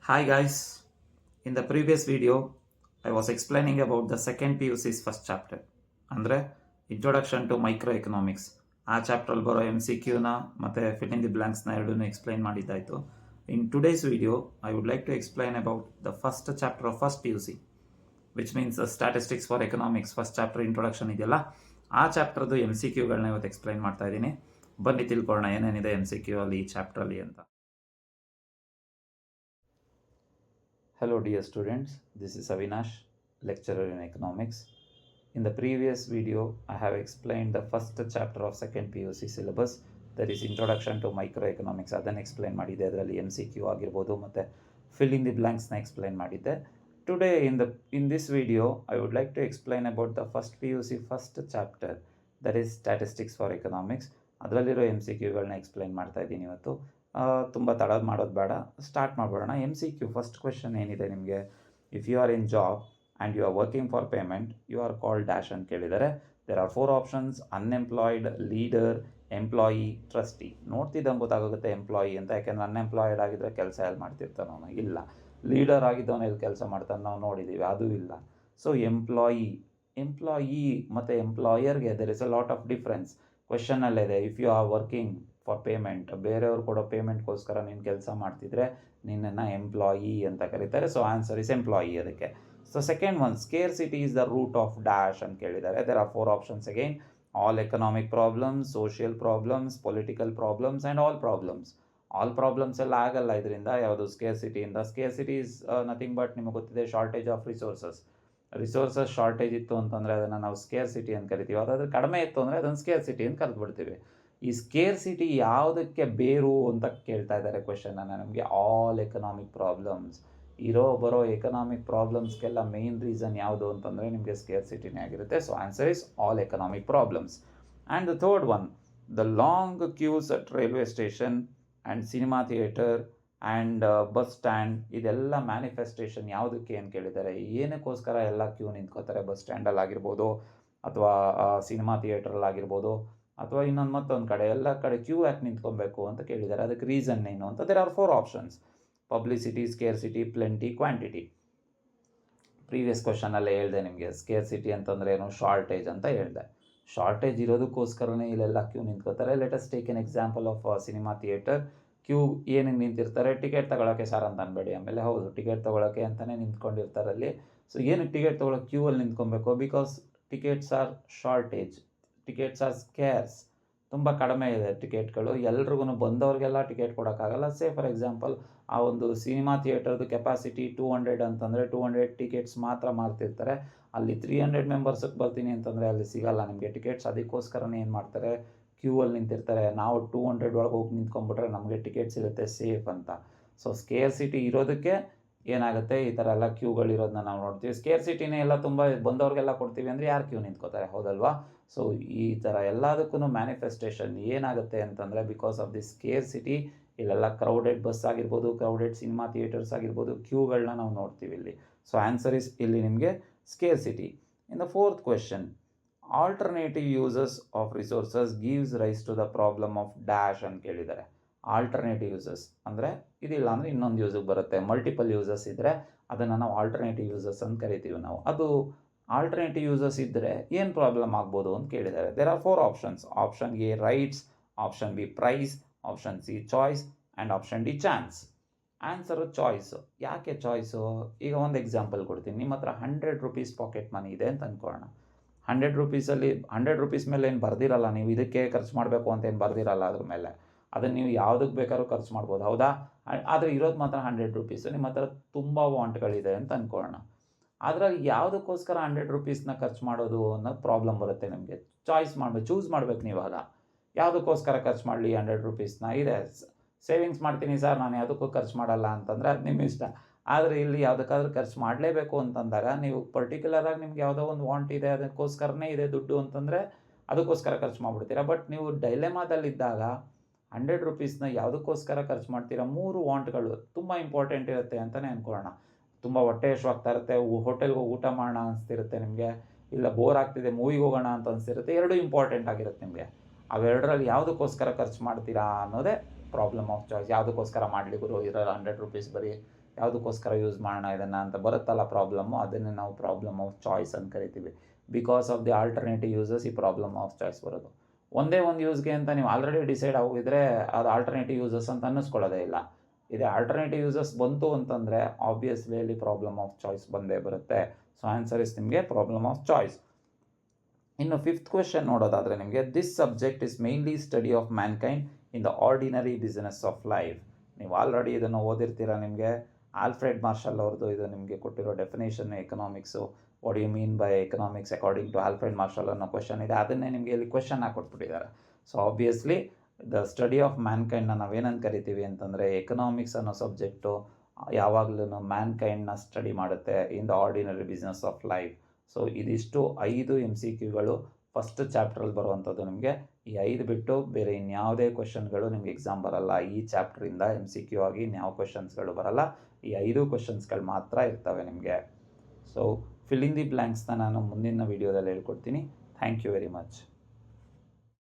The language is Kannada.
Hi guys, in the previous video I was explaining about the second PUC's first chapter ಅಂದರೆ ಇಂಟ್ರೊಡಕ್ಷನ್ ಟು ಮೈಕ್ರೋ ಎಕನಾಮಿಕ್ಸ್. ಆ ಚಾಪ್ಟ್ರಲ್ಲಿ ಬರೋ MCQನ ಮತ್ತು ಫಿಲ್ ಇನ್ ದಿ ಬ್ಲಾಂಕ್ಸ್ನ ಎರಡನ್ನೂ ಎಕ್ಸ್ಪ್ಲೈನ್ ಮಾಡಿದ್ದಾಯಿತು. In today's video I would like to explain about the first chapter of first PUC which means statistics for economics. First chapter introduction ಇದೆಯಲ್ಲ, ಆ ಚಾಪ್ಟರ್ದು MCQಗಳನ್ನ ಇವತ್ತು ಎಕ್ಸ್ಪ್ಲೈನ್ ಮಾಡ್ತಾ ಇದ್ದೀನಿ. ಬನ್ನಿ ತಿಳ್ಕೊಳ್ಳೋಣ ಏನೇನಿದೆ MCQ ಅಲ್ಲಿ ಈ ಚಾಪ್ಟ್ರಲ್ಲಿ ಅಂತ. Hello dear students, this is Avinash, lecturer in economics. In the previous video, I have explained the first chapter of second PUC syllabus, that is introduction to microeconomics. ಅದನ್ನು ಎಕ್ಸ್ಪ್ಲೈನ್ ಮಾಡಿದ್ದೆ. ಅದರಲ್ಲಿ MCQ ಆಗಿರ್ಬೋದು ಮತ್ತು fill in the blanksನ ಎಕ್ಸ್ಪ್ಲೈನ್ ಮಾಡಿದ್ದೆ. Today in this video, I would like to explain about the first PUC first chapter, that is statistics for economics. ಅದರಲ್ಲಿರೋ MCQಗಳನ್ನ ಎಕ್ಸ್ಪ್ಲೈನ್ ಮಾಡ್ತಾ ಇದ್ದೀನಿ ಇವತ್ತು. ತುಂಬ ತಡ ಮಾಡೋದು ಬೇಡ, ಸ್ಟಾರ್ಟ್ ಮಾಡ್ಬಿಡೋಣ. MCQ ಫಸ್ಟ್ ಕ್ವೆಶನ್ ಏನಿದೆ ನಿಮಗೆ, if you are in job and you are working for payment you are called dash ಅಂತ ಕೇಳಿದ್ದಾರೆ. There are 4 options: unemployed, leader, employee, trustee. ನೋಡ್ತಿದ್ದಂಗೆ ಗೊತ್ತಾಗುತ್ತೆ ಎಂಪ್ಲಾಯಿ ಅಂತ, ಯಾಕೆಂದರೆ ಅನ್ಎಂಪ್ಲಾಯ್ಡ್ ಆಗಿದ್ದರೆ ಕೆಲಸ ಎಲ್ಲಿ ಮಾಡ್ತಿರ್ತಾನೋ, ಇಲ್ಲ. ಲೀಡರ್ ಆಗಿದ್ದವನು ಎಲ್ಲಿ ಕೆಲಸ ಮಾಡ್ತಾನೆ ನಾವು ನೋಡಿದ್ದೀವಿ, ಅದು ಇಲ್ಲ. ಸೊ ಎಂಪ್ಲಾಯಿ ಮತ್ತು ಎಂಪ್ಲಾಯರ್ಗೆ there is a lot of difference. ಕ್ವೆಶನಲ್ಲಿದೆ, if you are working for payment, ಬೇರೆಯವ್ರು ಕೊಡೋ ಪೇಮೆಂಟ್ಗೋಸ್ಕರ ನೀನು ಕೆಲಸ ಮಾಡ್ತಿದ್ರೆ ನಿನ್ನನ್ನು ಎಂಪ್ಲಾಯಿ ಅಂತ ಕರೀತಾರೆ. ಸೊ ಆನ್ಸರ್ ಇಸ್ ಎಂಪ್ಲಾಯಿ ಅದಕ್ಕೆ. So second one, scarcity is the root of dash ಅಂತ ಕೇಳಿದ್ದಾರೆ. There are 4 options again: all economic problems, social problems, political problems and all problems. All problems ಎಲ್ಲ ಆಗಲ್ಲ ಇದರಿಂದ, ಯಾವುದು ಸ್ಕೇರ್ಸಿಟಿಯಿಂದ. ಸ್ಕೇರ್ಸಿಟಿ ಈಸ್ ನಥಿಂಗ್ ಬಟ್, ನಿಮಗೆ ಗೊತ್ತಿದೆ, ಶಾರ್ಟೇಜ್ ಆಫ್ ರಿಸೋರ್ಸಸ್ ಶಾರ್ಟೇಜ್ ಇತ್ತು ಅಂತಂದರೆ ಅದನ್ನು ನಾವು ಸ್ಕೇರ್ಸಿಟಿ ಅಂತ ಕರಿತೀವಿ. ಅದಾದರೆ ಕಡಿಮೆ ಇತ್ತು ಅಂದರೆ ಅದನ್ನು ಸ್ಕೇರ್ಸಿಟಿ ಅಂತ ಕರೆದ್ಬಿಡ್ತೀವಿ. ಈ ಸ್ಕೇರ್ಸಿಟಿ ಯಾವುದಕ್ಕೆ ಬೇರು ಅಂತ ಕೇಳ್ತಾ ಇದ್ದಾರೆ ಕ್ವೆಶನನ್ನು ನಮಗೆ. ಆಲ್ ಎಕನಾಮಿಕ್ ಪ್ರಾಬ್ಲಮ್ಸ್, ಬರೋ ಎಕನಾಮಿಕ್ ಪ್ರಾಬ್ಲಮ್ಸ್ಗೆಲ್ಲ ಮೇನ್ ರೀಸನ್ ಯಾವುದು ಅಂತಂದರೆ ನಿಮಗೆ ಸ್ಕೇರ್ಸಿಟಿನೇ ಆಗಿರುತ್ತೆ. So answer is all economic problems. And the third one, the long queues at railway station and cinema theatre and bus stand, ಇದೆಲ್ಲ ಮ್ಯಾನಿಫೆಸ್ಟೇಷನ್ ಯಾವುದಕ್ಕೆ ಅಂತ ಕೇಳಿದ್ದಾರೆ. ಏನಕ್ಕೋಸ್ಕರ ಎಲ್ಲ ಕ್ಯೂ ನಿಂತ್ಕೋತಾರೆ ಬಸ್ ಸ್ಟ್ಯಾಂಡಲ್ಲಿ ಆಗಿರ್ಬೋದು, ಅಥವಾ ಸಿನಿಮಾ ಥಿಯೇಟ್ರಲ್ಲಿ ಆಗಿರ್ಬೋದು, ಅಥವಾ ಮತ್ತೊಂದು ಕಡೆ, ಎಲ್ಲ ಕಡೆ ಕ್ಯೂ ಯಾಕೆ ನಿಂತ್ಕೊಬೇಕು ಅಂತ ಕೇಳಿದ್ದಾರೆ. ಅದಕ್ಕೆ ರೀಸನ್ ಏನು ಅಂತ. There are 4 options: publicity, scarcity, plenty, quantity. Previous ಕ್ವಶನಲ್ಲೇ ಹೇಳಿದೆ ನಿಮಗೆ, ಸ್ಕೇರ್ಸಿಟಿ ಅಂತಂದರೆ ಏನು, ಶಾರ್ಟೇಜ್ ಅಂತ ಹೇಳಿದೆ. ಶಾರ್ಟೇಜ್ ಇರೋದಕ್ಕೋಸ್ಕರನೇ ಇಲ್ಲೆಲ್ಲ ಕ್ಯೂ ನಿಂತ್ಕೋತಾರೆ. Let's take an example of cinema theatre. Queue ಏನಕ್ಕೆ ನಿಂತಿರ್ತಾರೆ? ಟಿಕೆಟ್ ತಗೊಳ್ಳೋಕ್ಕೆ ಸರ್ ಅಂತ ಅನ್ಬೇಡಿ. ಆಮೇಲೆ ಹೌದು, ಟಿಕೆಟ್ ತೊಗೊಳಕ್ಕೆ ಅಂತಲೇ ನಿಂತ್ಕೊಂಡಿರ್ತಾರೆ ಅಲ್ಲಿ. ಸೊ ಏನಕ್ಕೆ ಟಿಕೆಟ್ ತೊಗೊಳಕ್ಕೆ ಕ್ಯೂ ಅಲ್ಲಿ ನಿಂತ್ಕೊಬೇಕು? Because tickets are shortage, tickets are scarce. ತುಂಬ ಕಡಿಮೆ ಇದೆ ಟಿಕೆಟ್ಗಳು. ಎಲ್ರಿಗೂ ಬಂದವ್ರಿಗೆಲ್ಲ ಟಿಕೆಟ್ ಕೊಡೋಕ್ಕಾಗಲ್ಲ. ಸೇ ಫಾರ್ ಎಕ್ಸಾಂಪಲ್, ಆ ಒಂದು ಸಿನಿಮಾ ಥಿಯೇಟರ್ದು ಕೆಪಾಸಿಟಿ 200 ಅಂತಂದರೆ 200 ಟಿಕೆಟ್ಸ್ ಮಾತ್ರ ಮಾರ್ತಿರ್ತಾರೆ. ಅಲ್ಲಿ 300 ಮೆಂಬರ್ಸಿಗೆ ಬರ್ತೀನಿ ಅಂತಂದರೆ ಅಲ್ಲಿ ಸಿಗಲ್ಲ ನಿಮಗೆ ಟಿಕೆಟ್ಸ್. ಅದಕ್ಕೋಸ್ಕರನೇ ಏನು ಮಾಡ್ತಾರೆ, ಕ್ಯೂ ಅಲ್ಲಿ ನಿಂತಿರ್ತಾರೆ. ನಾವು 200 ಒಳಗೆ ಹೋಗಿ ನಿಂತ್ಕೊಂಡ್ಬಿಟ್ರೆ ನಮಗೆ ಟಿಕೆಟ್ ಸಿಗುತ್ತೆ ಸೇಫ್ ಅಂತ. ಸೊ ಸ್ಕೇರ್ಸಿಟಿ ಇರೋದಕ್ಕೆ ಏನಾಗುತ್ತೆ, ಈ ಥರ ಎಲ್ಲ ಕ್ಯೂಗಳಿರೋದನ್ನ ನಾವು ನೋಡ್ತೀವಿ. ಸ್ಕೇರ್ಸಿಟಿನೇ ಎಲ್ಲ ತುಂಬ ಬಂದವ್ರಿಗೆಲ್ಲ ಕೊಡ್ತೀವಿ ಅಂದರೆ ಯಾರು ಕ್ಯೂ ನಿಂತ್ಕೋತಾರೆ, ಹೌದಲ್ವಾ? ಸೊ ಈ ಥರ ಎಲ್ಲದಕ್ಕೂ ಮ್ಯಾನಿಫೆಸ್ಟೇಷನ್ ಏನಾಗುತ್ತೆ ಅಂತಂದರೆ, ಬಿಕಾಸ್ ಆಫ್ ದಿ ಸ್ಕೇರ್ಸಿಟಿ ಇಲ್ಲೆಲ್ಲ ಕ್ರೌಡೆಡ್ ಬಸ್ ಆಗಿರ್ಬೋದು, ಕ್ರೌಡೆಡ್ ಸಿನಿಮಾ ಥಿಯೇಟರ್ಸ್ ಆಗಿರ್ಬೋದು, ಕ್ಯೂಗಳನ್ನ ನಾವು ನೋಡ್ತೀವಿ ಇಲ್ಲಿ. ಸೊ ಆನ್ಸರ್ ಇಸ್ ಇಲ್ಲಿ ನಿಮಗೆ scarcity. In the fourth question, alternative uses of resources gives rise to the problem of dash ಅಂತ ಕೇಳಿದ್ದಾರೆ. ಆಲ್ಟರ್ನೇಟಿವ್ ಯೂಸಸ್ ಅಂದರೆ ಇದಿಲ್ಲ ಅಂದರೆ ಇನ್ನೊಂದು ಯೂಸಿಗೆ ಬರುತ್ತೆ. ಮಲ್ಟಿಪಲ್ ಯೂಸಸ್ ಇದ್ದರೆ ಅದನ್ನು ನಾವು ಆಲ್ಟರ್ನೇಟಿವ್ ಯೂಸಸ್ ಅಂತ ಕರಿತೀವಿ ನಾವು. ಅದು ಆಲ್ಟರ್ನೇಟಿವ್ ಯೂಸಸ್ ಇದ್ದರೆ ಏನು ಪ್ರಾಬ್ಲಮ್ ಆಗ್ಬೋದು ಅಂತ ಕೇಳಿದ್ದಾರೆ. There are 4 options: option A rights, option B price, option C choice and option D chance. Answer choice. ಯಾಕೆ ಚಾಯ್ಸು? ಈಗ ಒಂದು ಎಕ್ಸಾಂಪಲ್ ಕೊಡ್ತೀನಿ. ನಿಮ್ಮ ಹತ್ರ 100 ರೂಪೀಸ್ ಪಾಕೆಟ್ ಮನಿ ಇದೆ ಅಂತ ಅಂದ್ಕೊಳ್ಳೋಣ. 100 ರೂಪೀಸಲ್ಲಿ 100 ರೂಪೀಸ್ ಮೇಲೆ ಏನು ಬರ್ದಿರಲ್ಲ, ನೀವು ಇದಕ್ಕೆ ಖರ್ಚು ಮಾಡಬೇಕು ಅಂತ ಏನು ಬರ್ದಿರಲ್ಲ ಅದ್ರ ಮೇಲೆ. ಅದನ್ನು ನೀವು ಯಾವುದಕ್ಕೆ ಬೇಕಾದ್ರೂ ಖರ್ಚು ಮಾಡ್ಬೋದು, ಹೌದಾ? ಆದರೆ ಇರೋದು ಮಾತ್ರ 100 ರೂಪೀಸು. ನಿಮ್ಮ ಹತ್ರ ತುಂಬ ವಾಂಟ್ಗಳಿದೆ ಅಂತ ಅಂದ್ಕೊಳ್ಳೋಣ. ಅದರಲ್ಲಿ ಯಾವುದಕ್ಕೋಸ್ಕರ 100 ರೂಪೀಸ್ನ ಖರ್ಚು ಮಾಡೋದು ಅನ್ನೋದು ಪ್ರಾಬ್ಲಮ್ ಬರುತ್ತೆ ನಿಮಗೆ. ಚೂಸ್ ಮಾಡಬೇಕು ನೀವಾಗ. ಯಾವುದಕ್ಕೋಸ್ಕರ ಖರ್ಚು ಮಾಡಲಿ 100 ರೂಪೀಸ್ನ? ಇದೆ ಸೇವಿಂಗ್ಸ್ ಮಾಡ್ತೀನಿ ಸರ್, ನಾನು ಯಾವುದಕ್ಕೂ ಖರ್ಚು ಮಾಡಲ್ಲ ಅಂತಂದರೆ ಅದು ನಿಮ್ಮ ಇಷ್ಟ. ಆದರೆ ಇಲ್ಲಿ ಯಾವುದಕ್ಕಾದ್ರೂ ಖರ್ಚು ಮಾಡಲೇಬೇಕು ಅಂತಂದಾಗ ನೀವು ಪರ್ಟಿಕ್ಯುಲರಾಗಿ ನಿಮ್ಗೆ ಯಾವುದೋ ಒಂದು ವಾಂಟ್ ಇದೆ, ಅದಕ್ಕೋಸ್ಕರನೇ ಇದೆ ದುಡ್ಡು ಅಂತಂದರೆ ಅದಕ್ಕೋಸ್ಕರ ಖರ್ಚು ಮಾಡಿಬಿಡ್ತೀರಾ. ಬಟ್ ನೀವು ಡೈಲೆಮಾದಲ್ಲಿದ್ದಾಗ 100 ರೂಪೀಸ್ನ ಯಾವುದಕ್ಕೋಸ್ಕರ ಖರ್ಚು ಮಾಡ್ತೀರಾ? 3 ವಾಂಟ್ಗಳು ತುಂಬ ಇಂಪಾರ್ಟೆಂಟ್ ಇರುತ್ತೆ ಅಂತಲೇ ಅಂದ್ಕೊಳ್ಳೋಣ. ತುಂಬ ಹೊಟ್ಟೆ ಹಶ್ವಾಗ್ತಾ ಇರುತ್ತೆ, ಹೋಟೆಲ್ಗೆ ಹೋಗಿ ಊಟ ಮಾಡೋಣ ಅನಿಸ್ತಿರುತ್ತೆ ನಿಮಗೆ, ಇಲ್ಲ ಬೋರ್ ಆಗ್ತಿದೆ ಮೂವಿಗೆ ಹೋಗೋಣ ಅಂತ ಅನಿಸ್ತಿರುತ್ತೆ. ಎರಡೂ ಇಂಪಾರ್ಟೆಂಟ್ ಆಗಿರುತ್ತೆ ನಿಮಗೆ. ಅವೆರಡರಲ್ಲಿ ಯಾವುದಕ್ಕೋಸ್ಕರ ಖರ್ಚು ಮಾಡ್ತೀರಾ ಅನ್ನೋದೇ ಪ್ರಾಬ್ಲಮ್ ಆಫ್ ಚಾಯ್ಸ್. ಯಾವುದಕ್ಕೋಸ್ಕರ ಮಾಡಲಿ ಗುರು, ಇರೋ 100 ರೂಪೀಸ್ ಬರೀ ಯಾವುದಕ್ಕೋಸ್ಕರ ಯೂಸ್ ಮಾಡೋಣ ಇದನ್ನು ಅಂತ ಬರುತ್ತಲ್ಲ ಪ್ರಾಬ್ಲಮ್ಮು, ಅದನ್ನೇ ನಾವು ಪ್ರಾಬ್ಲಮ್ ಆಫ್ ಚಾಯ್ಸ್ ಅಂತ ಕರಿತೀವಿ. Because of the alternative uses ಈ ಪ್ರಾಬ್ಲಮ್ ಆಫ್ ಚಾಯ್ಸ್ ಬರೋದು. ಒಂದೇ ಒಂದು ಯೂಸ್ಗೆ ಅಂತ ನೀವು ಆಲ್ರೆಡಿ ಡಿಸೈಡ್ ಆಗಿದ್ರೆ ಅದು ಆಲ್ಟರ್ನೇಟಿವ್ ಯೂಸಸ್ ಅಂತ ಅನ್ನಿಸ್ಕೊಳ್ಳೋದೇ ಇಲ್ಲ. ಇದೇ ಆಲ್ಟರ್ನೇಟಿವ್ ಯೂಸಸ್ ಬಂತು ಅಂತಂದರೆ ಆಬ್ವಿಯಸ್ಲಿ ಅಲ್ಲಿ ಪ್ರಾಬ್ಲಮ್ ಆಫ್ ಚಾಯ್ಸ್ ಬಂದೇ ಬರುತ್ತೆ. ಸೊ ಆನ್ಸರ್ ಇಸ್ ನಿಮಗೆ ಪ್ರಾಬ್ಲಮ್ ಆಫ್ ಚಾಯ್ಸ್. ಇನ್ನು 5th ಕ್ವೆಶನ್ ನೋಡೋದಾದರೆ ನಿಮಗೆ, this subject is mainly study of mankind in the ordinary business of life. ನೀವು ಆಲ್ರೆಡಿ ಇದನ್ನು ಓದಿರ್ತೀರ. ನಿಮಗೆ ಆಲ್ಫ್ರೆಡ್ ಮಾರ್ಷಲ್ ಅವ್ರದ್ದು ಇದು ನಿಮಗೆ ಕೊಟ್ಟಿರೋ definition economics. What you mean by economics according to Alfred Marshall ಅನ್ನೋ ಕ್ವೆಶನ್ ಇದೆ, ಅದನ್ನೇ ನಿಮಗೆ ಇಲ್ಲಿ ಕ್ವೆಶನ್ ಹಾಕೊಟ್ಬಿಟ್ಟಿದ್ದಾರೆ. So obviously the study of ಮ್ಯಾನ್ಕೈಂಡ್ನ ನಾವೇನಂತ ಕರಿತೀವಿ ಅಂತಂದರೆ, ಎಕನಾಮಿಕ್ಸ್ ಅನ್ನೋ ಸಬ್ಜೆಕ್ಟು ಯಾವಾಗಲೂ ಮ್ಯಾನ್ಕೈಂಡ್ನ ಸ್ಟಡಿ ಮಾಡುತ್ತೆ ಇನ್ the ordinary business of life. So ಇದಿಷ್ಟು 5 MCQಗಳು ಫಸ್ಟ್ ಚಾಪ್ಟ್ರಲ್ಲಿ ಬರುವಂಥದ್ದು. ನಿಮಗೆ ಈ 5 ಬಿಟ್ಟು ಬೇರೆ ಇನ್ಯಾವುದೇ ಕ್ವೆಶನ್ಗಳು ನಿಮಗೆ ಎಕ್ಸಾಮ್ ಬರಲ್ಲ. ಈ ಚಾಪ್ಟ್ರಿಂದ MCQ ಆಗಿ ಇನ್ಯಾವ ಕ್ವೆಶನ್ಸ್ಗಳು ಬರಲ್ಲ. ಈ 5 ಕ್ವೆಶನ್ಸ್ಗಳು ಮಾತ್ರ ಇರ್ತವೆ ನಿಮಗೆ. ಸೊ ಫಿಲ್ ಇನ್ ದಿ ಬ್ಲ್ಯಾಂಕ್ಸ್ನ ನಾನು ಮುಂದಿನ ವೀಡಿಯೋದಲ್ಲಿ ಹೇಳ್ಕೊಡ್ತೀನಿ. Thank you very much.